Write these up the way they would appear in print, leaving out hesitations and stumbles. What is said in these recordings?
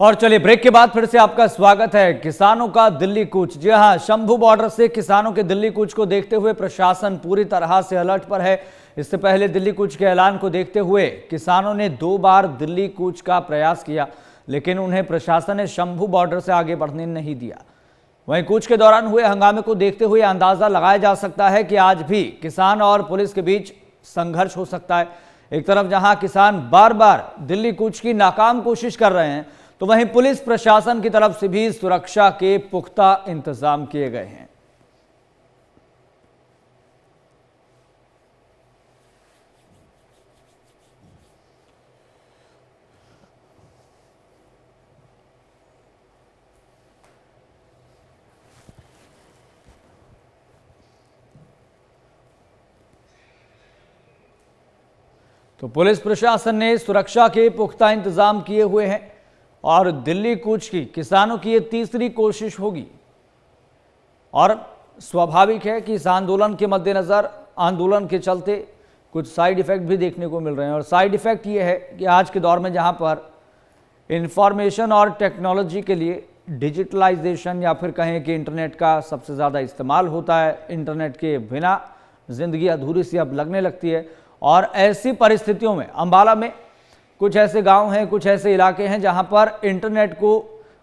और चलिए ब्रेक के बाद फिर से आपका स्वागत है। किसानों का दिल्ली कूच। जी हां, शंभू बॉर्डर से किसानों के दिल्ली कूच को देखते हुए प्रशासन पूरी तरह से अलर्ट पर है। इससे पहले दिल्ली कूच के ऐलान को देखते हुए किसानों ने 2 बार दिल्ली कूच का प्रयास किया, लेकिन उन्हें प्रशासन ने शंभू बॉर्डर से आगे बढ़ने नहीं दिया। वहीं कूच के दौरान हुए हंगामे को देखते हुए अंदाजा लगाया जा सकता है कि आज भी किसान और पुलिस के बीच संघर्ष हो सकता है। एक तरफ जहां किसान बार बार दिल्ली कूच की नाकाम कोशिश कर रहे हैं, तो वहीं पुलिस प्रशासन की तरफ से भी सुरक्षा के पुख्ता इंतजाम किए गए हैं। तो पुलिस प्रशासन ने सुरक्षा के पुख्ता इंतजाम किए हुए हैं और दिल्ली कूच की किसानों की ये तीसरी कोशिश होगी। और स्वाभाविक है कि इस आंदोलन के मद्देनजर आंदोलन के चलते कुछ साइड इफेक्ट भी देखने को मिल रहे हैं। और साइड इफेक्ट ये है कि आज के दौर में जहां पर इंफॉर्मेशन और टेक्नोलॉजी के लिए डिजिटलाइजेशन या फिर कहें कि इंटरनेट का सबसे ज़्यादा इस्तेमाल होता है, इंटरनेट के बिना ज़िंदगी अधूरी सी अब लगने लगती है। और ऐसी परिस्थितियों में अंबाला में कुछ ऐसे गांव हैं, कुछ ऐसे इलाके हैं जहां पर इंटरनेट को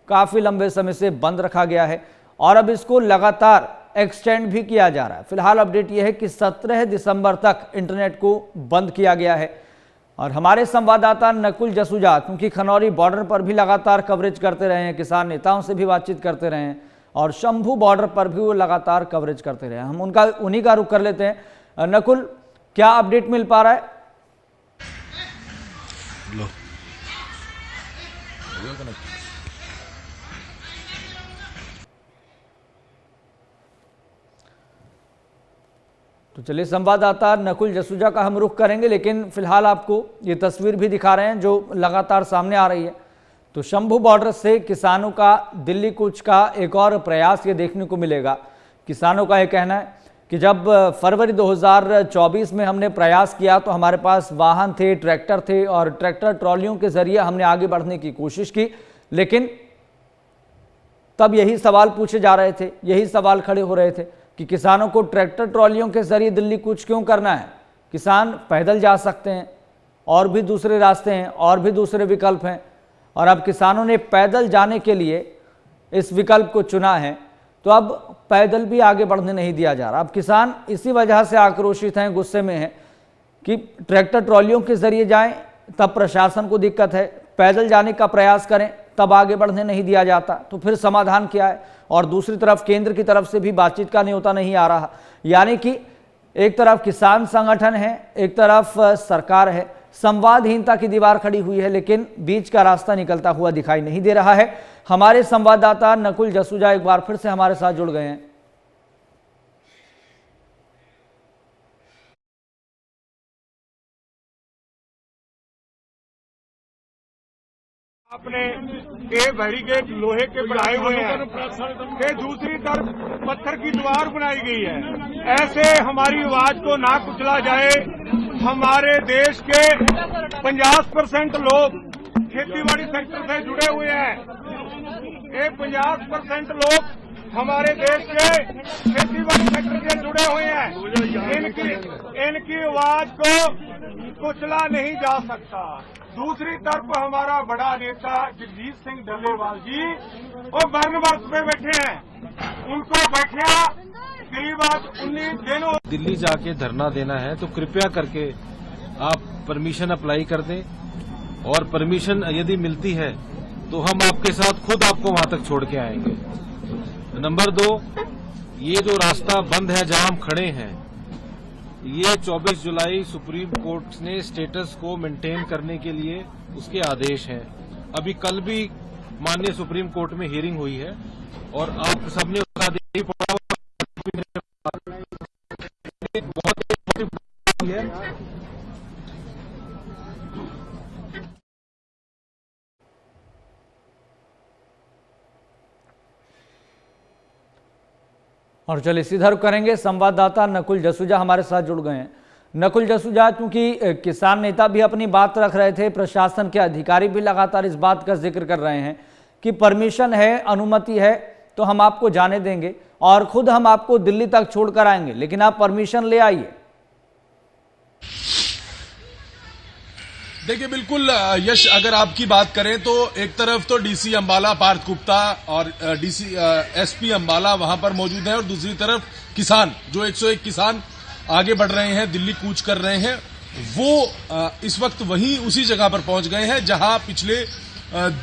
काफ़ी लंबे समय से बंद रखा गया है और अब इसको लगातार एक्सटेंड भी किया जा रहा है। फिलहाल अपडेट यह है कि 17 दिसंबर तक इंटरनेट को बंद किया गया है। और हमारे संवाददाता नकुल जसूजा, क्योंकि खनौरी बॉर्डर पर भी लगातार कवरेज करते रहे हैं, किसान नेताओं से भी बातचीत करते रहे हैं और शंभू बॉर्डर पर भी वो लगातार कवरेज करते रहे हैं। हम उन्हीं का रुख कर लेते हैं। नकुल, क्या अपडेट मिल पा रहा है? लो। तो चलिए संवाददाता नकुल जसूजा का हम रुख करेंगे, लेकिन फिलहाल आपको ये तस्वीर भी दिखा रहे हैं जो लगातार सामने आ रही है। तो शंभू बॉर्डर से किसानों का दिल्ली कूच का एक और प्रयास ये देखने को मिलेगा। किसानों का ये कहना है कि जब फरवरी 2024 में हमने प्रयास किया तो हमारे पास वाहन थे, ट्रैक्टर थे और ट्रैक्टर ट्रॉलियों के जरिए हमने आगे बढ़ने की कोशिश की, लेकिन तब यही सवाल पूछे जा रहे थे, यही सवाल खड़े हो रहे थे कि किसानों को ट्रैक्टर ट्रॉलियों के जरिए दिल्ली कूच क्यों करना है। किसान पैदल जा सकते हैं, और भी दूसरे रास्ते हैं, और भी दूसरे विकल्प हैं। और अब किसानों ने पैदल जाने के लिए इस विकल्प को चुना है, तो अब पैदल भी आगे बढ़ने नहीं दिया जा रहा। अब किसान इसी वजह से आक्रोशित हैं, गुस्से में हैं कि ट्रैक्टर ट्रॉलियों के जरिए जाएं तब प्रशासन को दिक्कत है, पैदल जाने का प्रयास करें तब आगे बढ़ने नहीं दिया जाता, तो फिर समाधान क्या है। और दूसरी तरफ केंद्र की तरफ से भी बातचीत का न्योता नहीं आ रहा। यानी कि एक तरफ किसान संगठन है, एक तरफ सरकार है, संवादहीनता की दीवार खड़ी हुई है, लेकिन बीच का रास्ता निकलता हुआ दिखाई नहीं दे रहा है। हमारे संवाददाता नकुल जसूजा एक बार फिर से हमारे साथ जुड़ गए हैं। अपने के बैरिकेड लोहे के बनाए हुए हैं, फिर दूसरी तरफ पत्थर की दीवार बनाई गई है। ऐसे हमारी आवाज को ना कुचला जाए। हमारे देश के 50% लोग खेतीबाड़ी सेक्टर से जुड़े हुए हैं। ये 50% लोग हमारे देश के खेतीबाड़ी सेक्टर से जुड़े हुए हैं। इनकी आवाज को कुचला नहीं जा सकता। दूसरी तरफ हमारा बड़ा नेता जगजीत सिंह डल्लेवाल जी वो बर्न वर्ष पे बैठे हैं, उनको बैठा करीब 19 दिनों दिल्ली जाके धरना देना है, तो कृपया करके आप परमिशन अप्लाई कर दें। और परमिशन यदि मिलती है तो हम आपके साथ खुद आपको वहां तक छोड़ के आएंगे। नंबर 2, ये जो रास्ता बंद है जहां हम खड़े हैं, ये 24 जुलाई सुप्रीम कोर्ट ने स्टेटस को मेंटेन करने के लिए उसके आदेश हैं। अभी कल भी माननीय सुप्रीम कोर्ट में हियरिंग हुई है और आप सबने उसका आदेश पढ़ा बहुत है। और चलिए सीधा रुख करेंगे, संवाददाता नकुल जसूजा हमारे साथ जुड़ गए हैं। नकुल जसूजा, क्योंकि किसान नेता भी अपनी बात रख रहे थे, प्रशासन के अधिकारी भी लगातार इस बात का जिक्र कर रहे हैं कि परमिशन है, अनुमति है तो हम आपको जाने देंगे और खुद हम आपको दिल्ली तक छोड़कर आएंगे, लेकिन आप परमिशन ले आइए। देखिए बिल्कुल यश, अगर आपकी बात करें तो एक तरफ तो डीसी अंबाला पार्थ गुप्ता और एसपी अंबाला वहां पर मौजूद है और दूसरी तरफ किसान, जो 101 किसान आगे बढ़ रहे हैं, दिल्ली कूच कर रहे हैं, वो इस वक्त वहीं उसी जगह पर पहुंच गए हैं जहां पिछले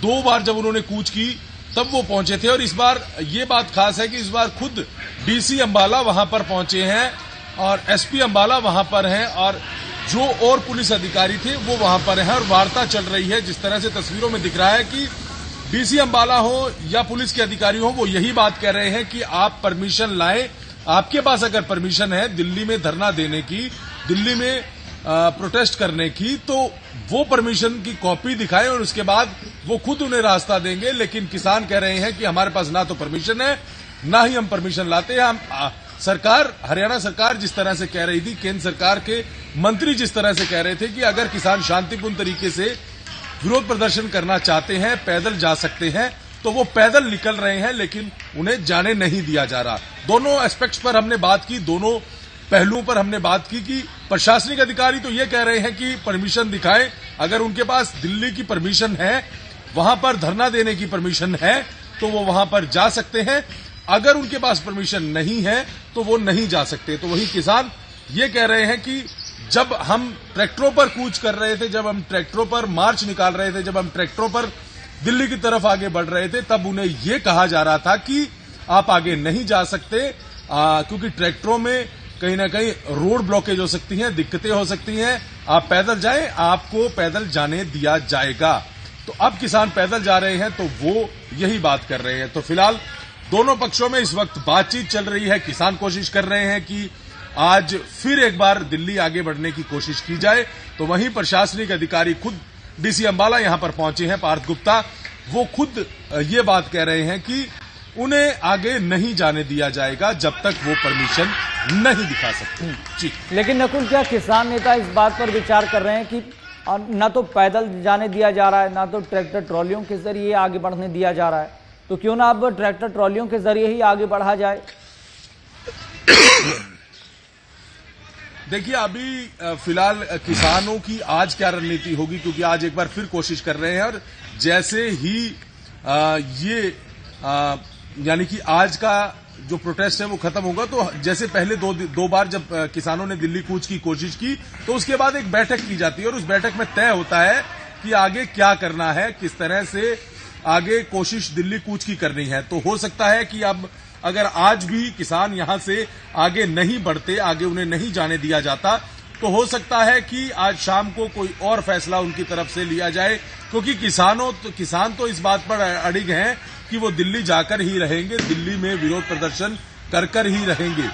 2 बार जब उन्होंने कूच की तब वो पहुंचे थे। और इस बार ये बात खास है कि इस बार खुद डीसी अंबाला वहां पर पहुंचे हैं और एसपी अंबाला वहां पर हैं और जो और पुलिस अधिकारी थे वो वहां पर हैं और वार्ता चल रही है। जिस तरह से तस्वीरों में दिख रहा है कि डीसी अंबाला हो या पुलिस के अधिकारी हो, वो यही बात कह रहे हैं कि आप परमिशन लाएं, आपके पास अगर परमिशन है दिल्ली में धरना देने की, दिल्ली में प्रोटेस्ट करने की, तो वो परमिशन की कॉपी दिखाएं और उसके बाद वो खुद उन्हें रास्ता देंगे। लेकिन किसान कह रहे हैं कि हमारे पास ना तो परमिशन है, ना ही हम परमिशन लाते हैं। हम सरकार, हरियाणा सरकार जिस तरह से कह रही थी, केंद्र सरकार के मंत्री जिस तरह से कह रहे थे कि अगर किसान शांतिपूर्ण तरीके से विरोध प्रदर्शन करना चाहते हैं, पैदल जा सकते हैं, तो वो पैदल निकल रहे हैं, लेकिन उन्हें जाने नहीं दिया जा रहा। दोनों एस्पेक्ट्स पर हमने बात की, दोनों पहलुओं पर हमने बात की कि प्रशासनिक अधिकारी तो ये कह रहे हैं कि परमिशन दिखाएं, अगर उनके पास दिल्ली की परमिशन है, वहां पर धरना देने की परमिशन है, तो वो वहां पर जा सकते हैं, अगर उनके पास परमिशन नहीं है तो वो नहीं जा सकते। तो वही किसान ये कह रहे हैं कि जब हम ट्रैक्टरों पर कूच कर रहे थे, जब हम ट्रैक्टरों पर मार्च निकाल रहे थे, जब हम ट्रैक्टरों पर दिल्ली की तरफ आगे बढ़ रहे थे, तब उन्हें यह कहा जा रहा था कि आप आगे नहीं जा सकते, क्योंकि ट्रैक्टरों में कहीं ना कहीं रोड ब्लॉकेज हो सकती हैं, दिक्कतें हो सकती हैं, आप पैदल जाएं, आपको पैदल जाने दिया जाएगा। तो अब किसान पैदल जा रहे हैं तो वो यही बात कर रहे हैं। तो फिलहाल दोनों पक्षों में इस वक्त बातचीत चल रही है। किसान कोशिश कर रहे हैं कि आज फिर एक बार दिल्ली आगे बढ़ने की कोशिश की जाए, तो वहीं प्रशासनिक अधिकारी खुद डीसी अंबाला यहां पर पहुंचे हैं, पार्थ गुप्ता, वो खुद ये बात कह रहे हैं कि उन्हें आगे नहीं जाने दिया जाएगा जब तक वो परमिशन नहीं दिखा सकते। जी, लेकिन नकुल, क्या किसान नेता इस बात पर विचार कर रहे हैं कि ना तो पैदल जाने दिया जा रहा है, ना तो ट्रैक्टर ट्रॉलियों के जरिए आगे बढ़ने दिया जा रहा है, तो क्यों ना अब ट्रैक्टर ट्रॉलियों के जरिए ही आगे बढ़ा जाए? देखिए, अभी फिलहाल किसानों की आज क्या रणनीति होगी, क्योंकि आज एक बार फिर कोशिश कर रहे हैं और जैसे ही यानी कि आज का जो प्रोटेस्ट है वो खत्म होगा, तो जैसे पहले दो बार जब किसानों ने दिल्ली कूच की कोशिश की, तो उसके बाद एक बैठक की जाती है और उस बैठक में तय होता है कि आगे क्या करना है, किस तरह से आगे कोशिश दिल्ली कूच की करनी है। तो हो सकता है कि अब अगर आज भी किसान यहां से आगे नहीं बढ़ते, आगे उन्हें नहीं जाने दिया जाता, तो हो सकता है कि आज शाम को कोई और फैसला उनकी तरफ से लिया जाए, क्योंकि किसान तो इस बात पर अड़िग हैं कि वो दिल्ली जाकर ही रहेंगे, दिल्ली में विरोध प्रदर्शन कर ही रहेंगे।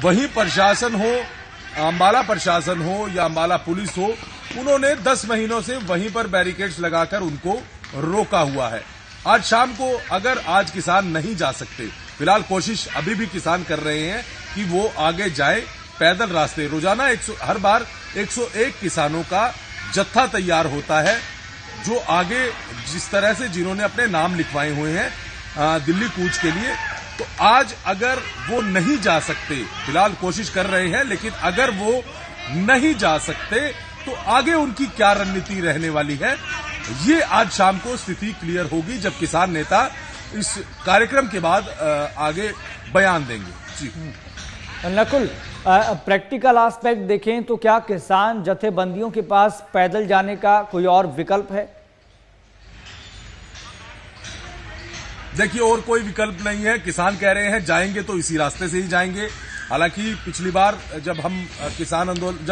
वहीं प्रशासन हो, अंबाला प्रशासन हो या अंबाला पुलिस हो, उन्होंने 10 महीनों से वहीं पर बैरिकेड्स लगाकर उनको रोका हुआ है। आज शाम को अगर आज किसान नहीं जा सकते, फिलहाल कोशिश अभी भी किसान कर रहे हैं कि वो आगे जाए पैदल रास्ते। रोजाना हर बार 101 किसानों का जत्था तैयार होता है, जो आगे जिस तरह से जिन्होंने अपने नाम लिखवाए हुए हैं दिल्ली कूच के लिए। तो आज अगर वो नहीं जा सकते, फिलहाल कोशिश कर रहे हैं, लेकिन अगर वो नहीं जा सकते तो आगे उनकी क्या रणनीति रहने वाली है, ये आज शाम को स्थिति क्लियर होगी जब किसान नेता इस कार्यक्रम के बाद आगे बयान देंगे। जी नकुल, प्रैक्टिकल एस्पेक्ट देखें तो क्या किसान जथेबंदियों के पास पैदल जाने का कोई और विकल्प है? देखिए, और कोई विकल्प नहीं है। किसान कह रहे हैं जाएंगे तो इसी रास्ते से ही जाएंगे। हालांकि पिछली बार जब हम किसान आंदोलन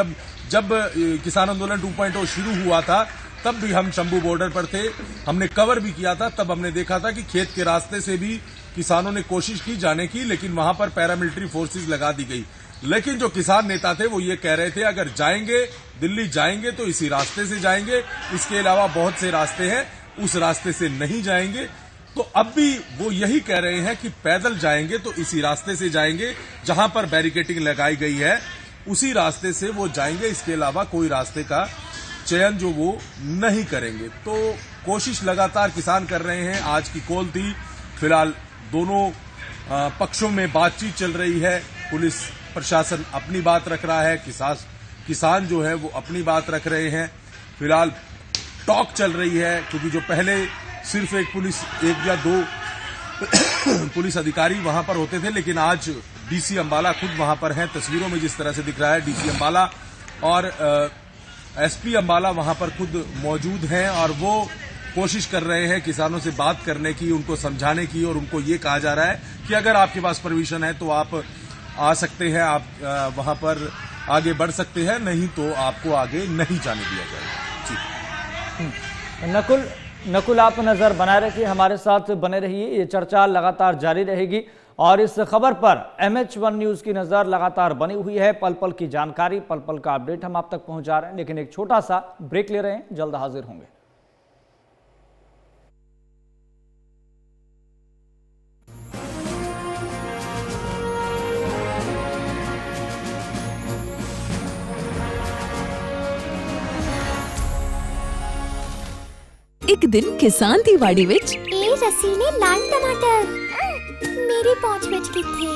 2.0 शुरू हुआ था, तब भी हम शंभू बॉर्डर पर थे, हमने कवर भी किया था। तब हमने देखा था कि खेत के रास्ते से भी किसानों ने कोशिश की जाने की, लेकिन वहां पर पैरामिलिट्री फोर्सेस लगा दी गई। लेकिन जो किसान नेता थे वो ये कह रहे थे अगर जाएंगे, दिल्ली जाएंगे तो इसी रास्ते से जाएंगे, इसके अलावा बहुत से रास्ते हैं, उस रास्ते से नहीं जाएंगे। तो अब भी वो यही कह रहे हैं कि पैदल जाएंगे तो इसी रास्ते से जाएंगे जहां पर बैरिकेडिंग लगाई गई है। उसी रास्ते से वो जाएंगे, इसके अलावा कोई रास्ते का चयन जो वो नहीं करेंगे। तो कोशिश लगातार किसान कर रहे हैं। आज की कॉल थी, फिलहाल दोनों पक्षों में बातचीत चल रही है। पुलिस प्रशासन अपनी बात रख रहा है, किसान जो है वो अपनी बात रख रहे हैं। फिलहाल टॉक चल रही है, क्योंकि जो पहले सिर्फ एक या दो पुलिस अधिकारी वहां पर होते थे, लेकिन आज डीसी अंबाला खुद वहां पर हैं। तस्वीरों में जिस तरह से दिख रहा है, डीसी अंबाला और एसपी अंबाला वहां पर खुद मौजूद हैं और वो कोशिश कर रहे हैं किसानों से बात करने की, उनको समझाने की, और उनको ये कहा जा रहा है कि अगर आपके पास परमिशन है तो आप आ सकते हैं, आप वहां पर आगे बढ़ सकते हैं, नहीं तो आपको आगे नहीं जाने दिया जाएगा। जी नकुल आप नजर बनाए रखिए, हमारे साथ बने रहिए, ये चर्चा लगातार जारी रहेगी और इस खबर पर MH1 न्यूज की नजर लगातार बनी हुई है। पल पल की जानकारी, पल पल का अपडेट हम आप तक पहुंचा रहे हैं, लेकिन एक छोटा सा ब्रेक ले रहे हैं, जल्द हाजिर होंगे। ਇੱਕ ਦਿਨ ਕਿਸਾਨ ਦੀ ਵਾੜੀ ਵਿੱਚ ਇਹ ਰਸੀਲੇ ਲਾਲ ਟਮਾਟਰ ਮੇਰੀ ਪਹੁੰਚ ਵਿੱਚ ਕਿੱਥੇ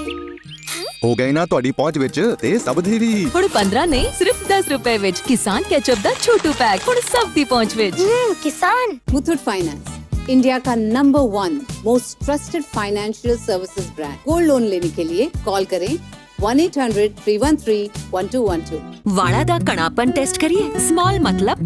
ਹੋ ਗਏ ਨਾ ਤੁਹਾਡੀ ਪਹੁੰਚ ਵਿੱਚ ਤੇ ਸਭ ਦੀ ਵੀ। ਹੁਣ 15 ਨਹੀਂ ਸਿਰਫ 10 ਰੁਪਏ ਵਿੱਚ ਕਿਸਾਨ ਕੈਚਅਪ ਦਾ ਛੋਟੂ ਪੈਕ ਹੁਣ ਸਭ ਦੀ ਪਹੁੰਚ ਵਿੱਚ। किसान मुथूट फाइनेंस इंडिया का number 1 most trusted financial services brand. Gold loan लेने के लिए कॉल करें 1-800-313-1212। ਵਾਲਾਂ ਦਾ ਕਣਾਪਨ ਟੈਸਟ ਕਰੀਏ, ਸਮਾਲ ਮਤਲਬ